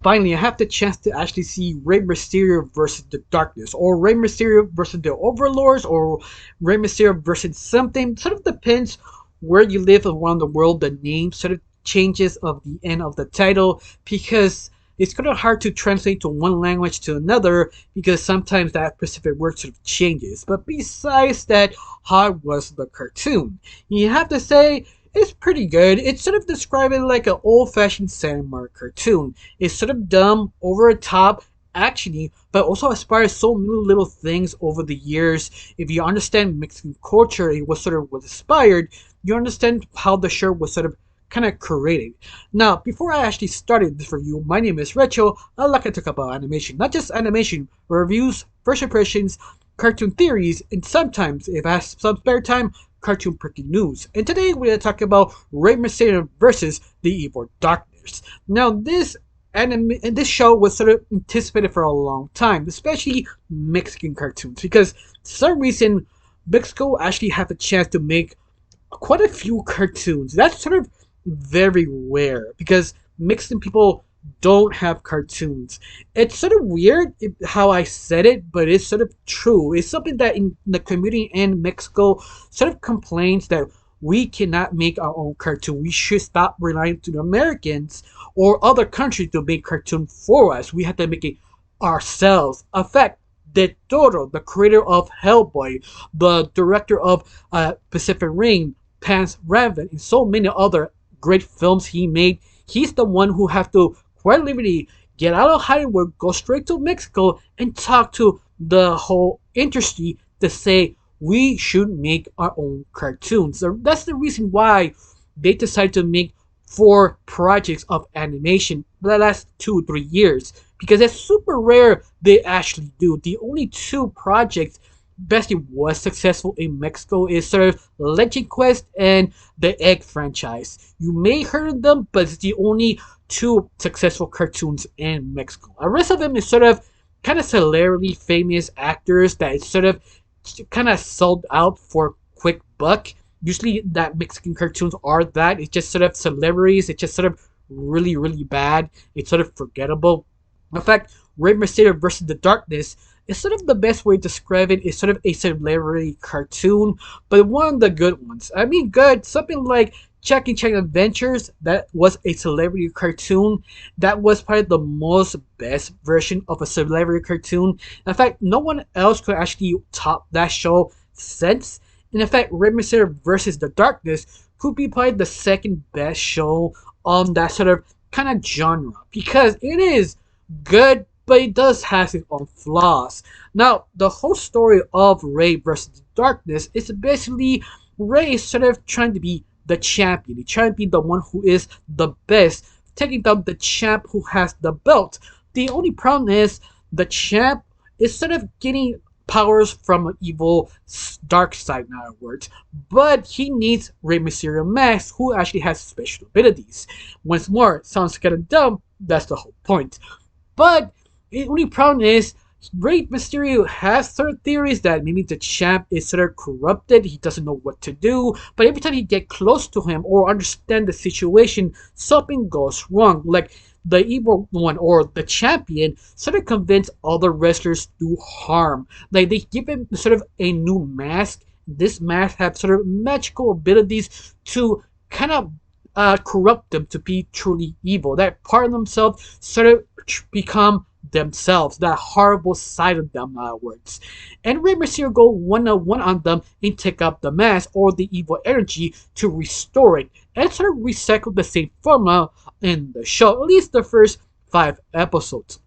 finally, I have the chance to actually see Rey Mysterio versus the Darkness, or Rey Mysterio versus the Overlords, or Rey Mysterio versus something. Sort of depends where you live around the world. The name sort of changes of the end of the title because it's kind of hard to translate to one language to another because sometimes that specific word sort of changes. But besides that, how was the cartoon? You have to say it's pretty good. It's sort of described like an old-fashioned cinema cartoon. It's sort of dumb, over the top, actiony, but also aspires so many little things over the years. If you understand Mexican culture and what sort of was inspired, you understand how the show was sort of kind of created. Now, before I actually started this review, my name is Recho. I like to talk about animation, not just animation, but reviews, first impressions, cartoon theories, and sometimes, if I have some spare time, cartoon breaking news. And today we're going to talk about Rey Mysterio versus the Evil Darkness. Now, this show was sort of anticipated for a long time, especially Mexican cartoons, because for some reason Mexico actually had the chance to make quite a few cartoons. That's sort of very rare because Mexican people don't have cartoons. It's sort of weird how I said it, but it's sort of true. It's something that in the community in Mexico sort of complains that we cannot make our own cartoon. We should stop relying to the Americans or other countries to make cartoon for us. We have to make it ourselves. In fact, De Toro, the creator of Hellboy, the director of Pacific Rim, Pan's Raven, and so many other great films he made, he's the one who have to quite literally get out of Hollywood, go straight to Mexico, and talk to the whole industry to say we should make our own cartoons. So that's the reason why they decided to make 4 projects of animation for the last 2-3 years, because it's super rare they actually do. The only 2 projects basically was successful in Mexico is sort of Legend Quest and the Egg franchise. You may heard of them, but it's the only 2 successful cartoons in Mexico. The rest of them is sort of kind of celebrity famous actors that is sort of kind of sold out for quick buck. Usually that Mexican cartoons are that. It's just sort of celebrities. It's just sort of really, really bad. It's sort of forgettable. In fact, Rey Mysterio versus the Darkness is sort of the best way to describe it. It's sort of a celebrity cartoon, but one of the good ones. I mean good, something like Jackie Chan Adventures, that was a celebrity cartoon. That was probably the most best version of a celebrity cartoon. In fact, no one else could actually top that show since. And in fact, Rey Mysterio versus the Darkness could be probably the second best show on that sort of kind of genre, because it is good, but it does have its own flaws. Now, the whole story of Rey versus the Darkness is basically Rey is sort of trying to be the champion. He's trying to be the one who is the best, taking down the champ who has the belt. The only problem is the champ is sort of getting powers from an evil dark side, in other words, but he needs Rey Mysterio Max, who actually has special abilities. Once more, it sounds kind of dumb, that's the whole point. But the only problem is Rey Mysterio has certain theories that maybe the champ is sort of corrupted, he doesn't know what to do, but every time you get close to him or understand the situation, something goes wrong. Like the evil one or the champion sort of convince other wrestlers to harm. Like they give him sort of a new mask. This mask has sort of magical abilities to kind of corrupt them to be truly evil. That part of themselves sort of become themselves, that horrible side of them, in other words. And Rey Mysterio go one-on-one on them and take up the mask or the evil energy to restore it, and sort of recycle the same formula in the show, at least the first 5 episodes.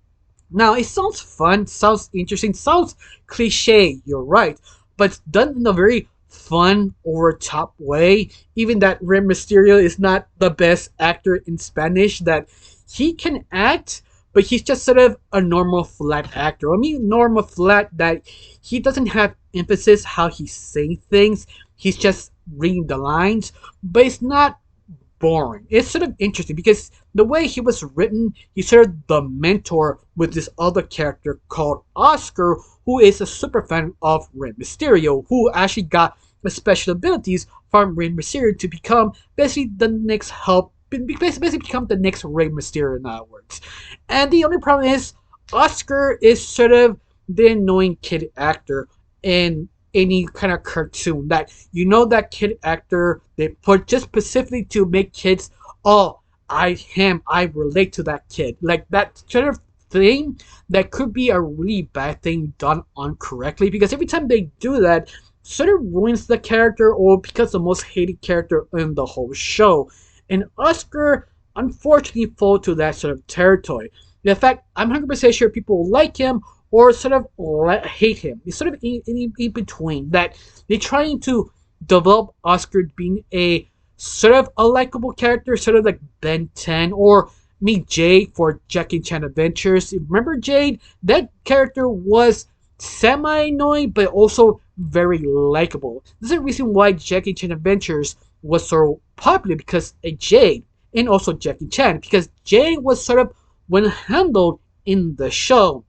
Now, it sounds fun, sounds interesting, sounds cliche, you're right, but it's done in a very fun, over-top way. Even that Rey Mysterio is not the best actor in Spanish, that he can act, but he's just sort of a normal flat actor. I mean normal flat, that he doesn't have emphasis how he's saying things. He's just reading the lines, but it's not boring. It's sort of interesting because the way he was written, he's sort of the mentor with this other character called Oscar, who is a super fan of Rey Mysterio, who actually got the special abilities from Rey Mysterio to become basically the next help basically become the next Rey Mysterio in other words. And the only problem is Oscar is sort of the annoying kid actor in any kind of cartoon that that kid actor they put just specifically to make kids, oh, I relate to that kid, like that sort of thing that could be a really bad thing done incorrectly, because every time they do that sort of ruins the character or becomes the most hated character in the whole show. And Oscar unfortunately fall to that sort of territory. In fact, I'm 100% sure people like him or sort of hate him. It's sort of in between that they're trying to develop Oscar being a sort of a likable character, sort of like Ben 10 or me Jade for Jackie Chan Adventures. Remember Jade? That character was semi annoying but also very likable. This is the reason why Jackie Chan Adventures was so popular, because Jade and also Jackie Chan, because Jade was sort of when handled in the show.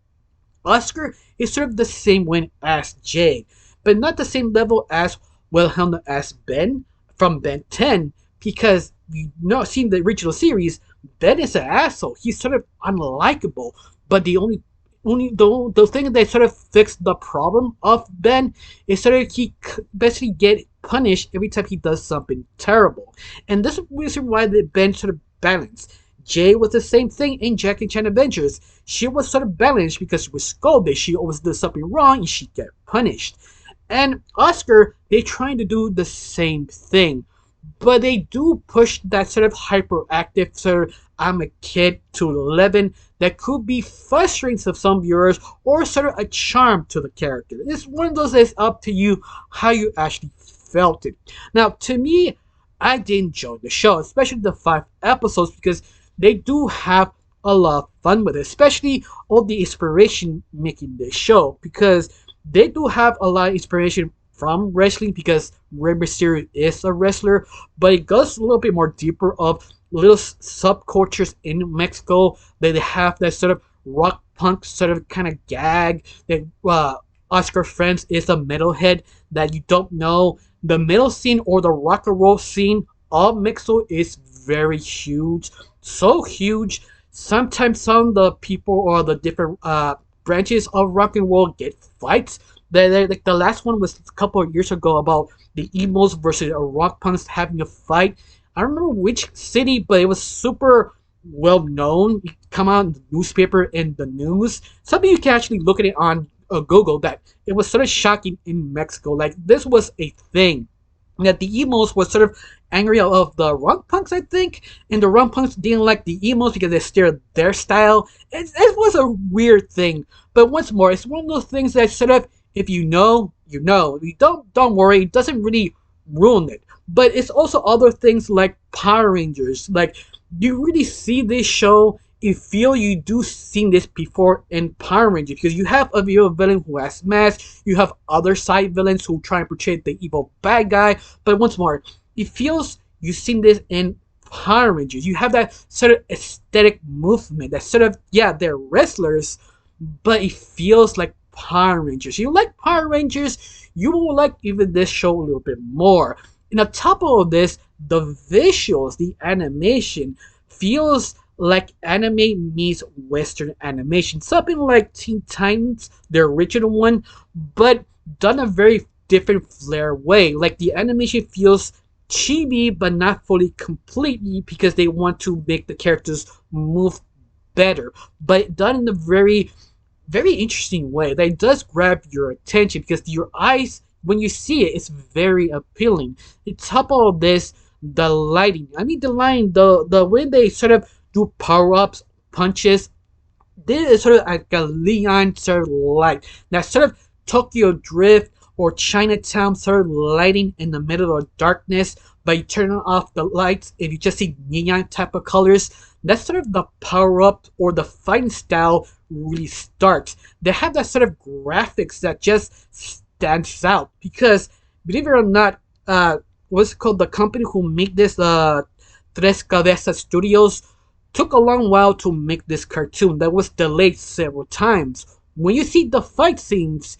Oscar is sort of the same way as Jade, but not the same level as well handled as Ben from Ben 10, because seeing the original series, Ben is an asshole. He's sort of unlikable, but the thing that sort of fixed the problem of Ben is sort of he basically get punished every time he does something terrible, and this is the reason why the Ben sort of balanced. Jay was the same thing in Jackie Chan Adventures. She was sort of balanced because she was scolded. She always did something wrong and she get punished. And Oscar, they trying to do the same thing, but they do push that sort of hyperactive sort of I'm a kid to 11 that could be frustrating to some viewers or sort of a charm to the character. It's one of those that's up to you how you actually felt it. Now, to me, I did enjoy the show, especially the 5 episodes, because they do have a lot of fun with it, especially all the inspiration making this show, because they do have a lot of inspiration from wrestling, because Rey Mysterio is a wrestler, but it goes a little bit more deeper of little subcultures in Mexico. They have that sort of rock punk sort of kind of gag that Oscar Friends is a metalhead that you don't know. The metal scene or the rock and roll scene of Mexico is very huge, so huge. Sometimes some of the people or the different branches of rock and roll get fights. Like the last one was a couple of years ago about the emos versus rock punks having a fight. I don't remember which city, but it was super well known. It come out in the newspaper and the news. Something you can actually look at it on Google, that it was sort of shocking in Mexico. Like this was a thing. That the emos was sort of angry of the rock punks, I think, and the rock punks didn't like the emos because they steered their style. It was a weird thing, but once more, it's one of those things that sort of, if you know, you know. If you don't worry, it doesn't really ruin it. But it's also other things like Power Rangers. Like you really see this show, you feel you do seen this before in Power Rangers, because you have a villain who has masks, you have other side villains who try and portray the evil bad guy, but once more, it feels you've seen this in Power Rangers. You have that sort of aesthetic movement, that sort of, yeah, they're wrestlers, but it feels like Power Rangers. You like Power Rangers, you will like even this show a little bit more. And on top of this, the visuals, the animation, feels like anime meets Western animation. Something like Teen Titans, the original one, but done a very different flair way. Like the animation feels chibi, but not fully completely, because they want to make the characters move better. But done in a very, very interesting way that does grab your attention, because your eyes, when you see it, it's very appealing. On top of all this, the lighting. I mean, the lighting, the way they sort of do power-ups, punches. This is sort of like a neon sort of light. That sort of Tokyo Drift or Chinatown sort of lighting in the middle of darkness, but you turn off the lights if you just see neon type of colors. That's sort of the power-up or the fighting style really starts. They have that sort of graphics that just stands out, because believe it or not, what's it called, the company who make this Tres Cabezas Studios took a long while to make this cartoon that was delayed several times. When you see the fight scenes,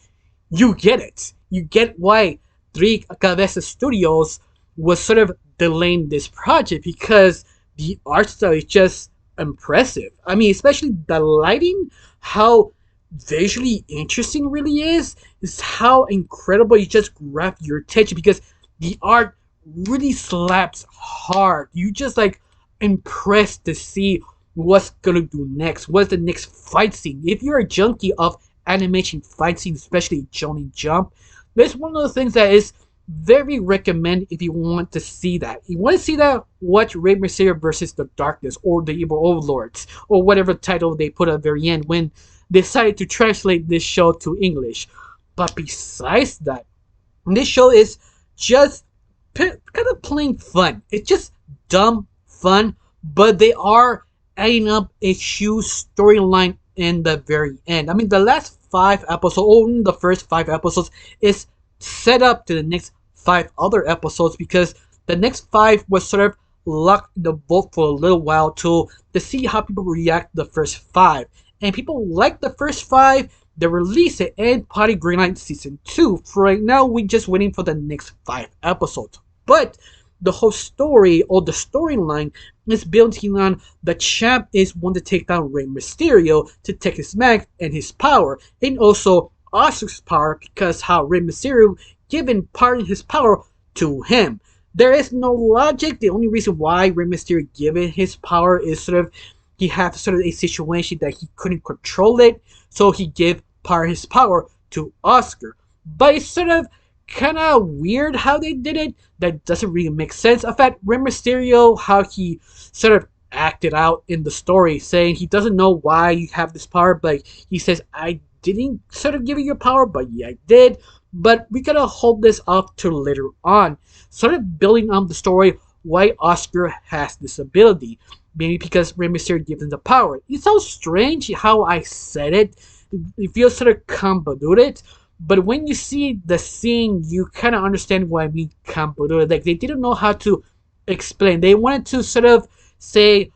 you get it. You get why Tres Cabezas Studios was sort of delaying this project, because the art style is just impressive. I mean, especially the lighting, how visually interesting really is how incredible it just grab your attention because the art really slaps hard. You just like impressed to see what's gonna do next. What's the next fight scene? If you're a junkie of animation fight scenes, especially Johnny Jump, that's one of the things that is very recommend if you want to see that. You want to see that? Watch Rey Mysterio versus the Darkness or the Evil Overlords or whatever title they put at the very end when they decided to translate this show to English. But besides that, this show is just kind of plain fun. It's just dumb fun, but they are adding up a huge storyline in the very end. I mean, the last 5 episodes, only the first 5 episodes, is set up to the next 5 other episodes because the next 5 was sort of locked in the vault for a little while to see how people react to the first 5. And people like the first 5, they release it and Party Greenlight Season 2. For right now, we're just waiting for the next 5 episodes. But the whole story or the storyline is building on the champ is one to take down Rey Mysterio to take his mag and his power, and also Oscar's power because how Rey Mysterio given part of his power to him. There is no logic. The only reason why Rey Mysterio given his power is sort of he had sort of a situation that he couldn't control it, so he gave part of his power to Oscar. But it's sort of kind of weird how they did it. That doesn't really make sense. In fact, Rey Mysterio, how he sort of acted out in the story, saying he doesn't know why you have this power, but he says, I didn't sort of give you your power, but yeah, I did. But we gotta hold this up to later on. Sort of building on the story why Oscar has this ability. Maybe because Rey Mysterio gives him the power. It sounds strange how I said it. It feels sort of convoluted. But when you see the scene, you kind of understand what I mean convoluted. Like, they didn't know how to explain. They wanted to sort of say,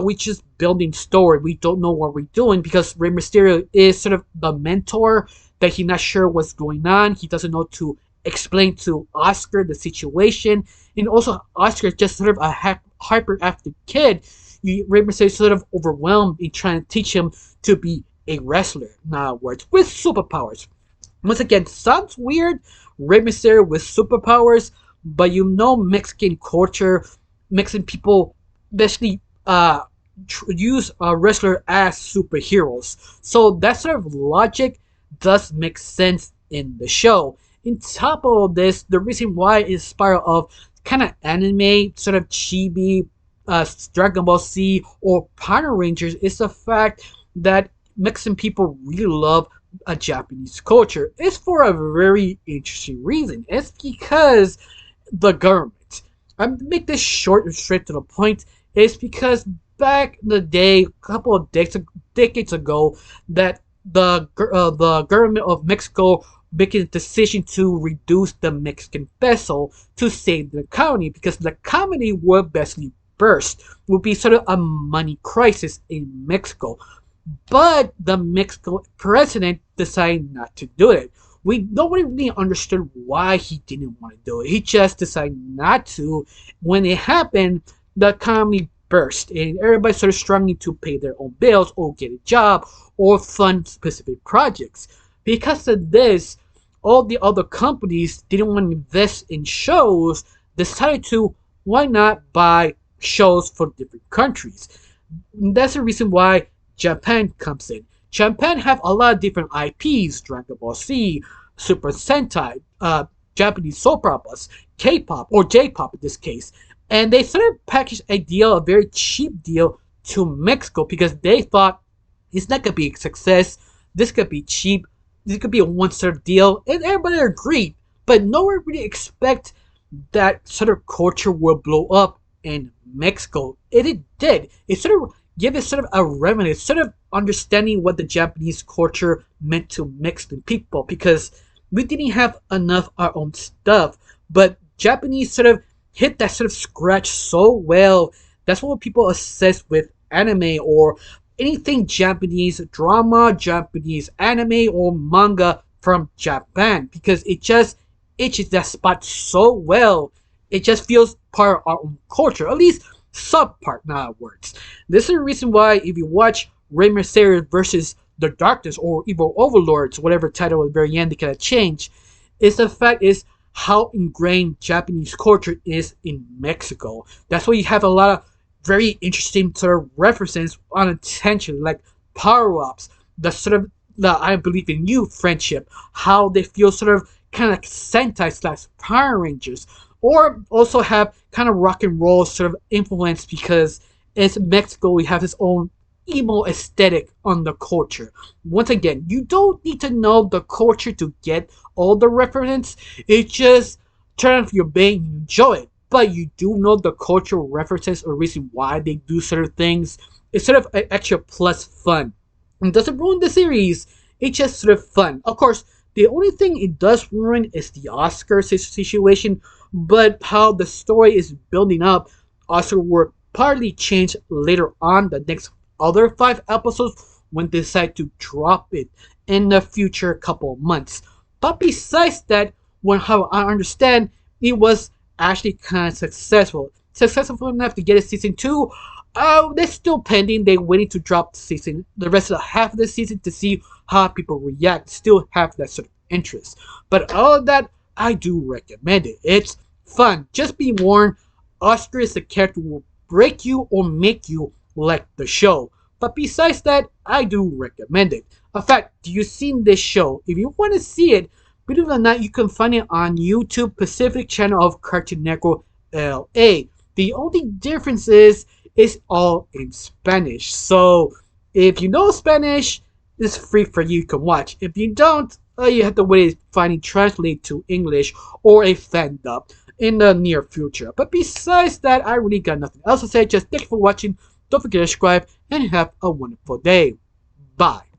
we just building story. We don't know what we're doing because Rey Mysterio is sort of the mentor that he's not sure what's going on. He doesn't know to explain to Oscar the situation. And also, Oscar is just sort of a hyperactive kid. Rey Mysterio is sort of overwhelmed in trying to teach him to be a wrestler. In other words, with superpowers. Once again, sounds weird, Rey Mysterio with superpowers, but you know Mexican culture, Mexican people basically use a wrestler as superheroes. So that sort of logic does make sense in the show. On top of all this, the reason why it's inspired of kind of anime, sort of chibi, Dragon Ball Z or Power Rangers is the fact that Mexican people really love a Japanese culture. It's for a very interesting reason. It's because the government. I make this short and straight to the point. It's because back in the day, a couple of decades ago, that the government of Mexico making a decision to reduce the Mexican peso to save the economy because the economy would basically burst. Would be sort of a money crisis in Mexico. But the Mexican president decided not to do it. Nobody really understood why he didn't want to do it. He just decided not to. When it happened, the economy burst and everybody started struggling to pay their own bills or get a job or fund specific projects. Because of this, all the other companies didn't want to invest in shows, decided to, why not buy shows for different countries? And that's the reason why Japan comes in. Japan have a lot of different IPs, Dragon Ball Z, Super Sentai, Japanese soap operas, K-pop, or J-pop in this case. And they sort of packaged a very cheap deal to Mexico because they thought it's not going to be a success. This could be cheap. This could be a one-star deal. And everybody agreed. But no one really expect that sort of culture will blow up in Mexico. And it did. It sort of give it sort of a revenue, sort of understanding what the Japanese culture meant to Mexican people because we didn't have enough our own stuff. But Japanese sort of hit that sort of scratch so well. That's what people assess with anime or anything Japanese drama, Japanese anime, or manga from Japan because it just itches that spot so well. It just feels part of our own culture. At least subpart, not words. This is the reason why if you watch Rey Mysterio versus the Darkness or Evil Overlords, whatever title at the very end they kind of change, is the fact is how ingrained Japanese culture is in Mexico. That's why you have a lot of very interesting sort of references unintentionally, like power-ups, the sort of the I believe in you friendship, how they feel sort of kind of like Sentai slash Power Rangers, or also have kind of rock and roll sort of influence because it's Mexico. We have its own emo aesthetic on the culture. Once again, you don't need to know the culture to get all the reference. It just turn off your brain and enjoy it. But you do know the cultural references or reason why they do certain things. It's sort of an extra plus fun. It doesn't ruin the series. It's just sort of fun. Of course, the only thing it does ruin is the Oscar situation, but how the story is building up, Oscar will partly change later on the next other 5 episodes when they decide to drop it in the future couple months. But besides that, when how I understand, it was actually kind of successful. Successful enough to get a season 2. They're still pending. They're waiting to drop the rest of the half of the season to see how people react. Still have that sort of interest. But all of that, I do recommend it. It's fun. Just be warned, Oscar is a character who will break you or make you like the show. But besides that, I do recommend it. In fact, do you seen this show? If you want to see it, believe it or not, you can find it on YouTube Pacific channel of Cartoon Network LA. The only difference is it's all in Spanish. So if you know Spanish, it's free for you to watch. If you don't, you have to wait finding translate to English or a fan dub in the near future. But besides that, I really got nothing else to say. Just thank you for watching. Don't forget to subscribe and have a wonderful day. Bye.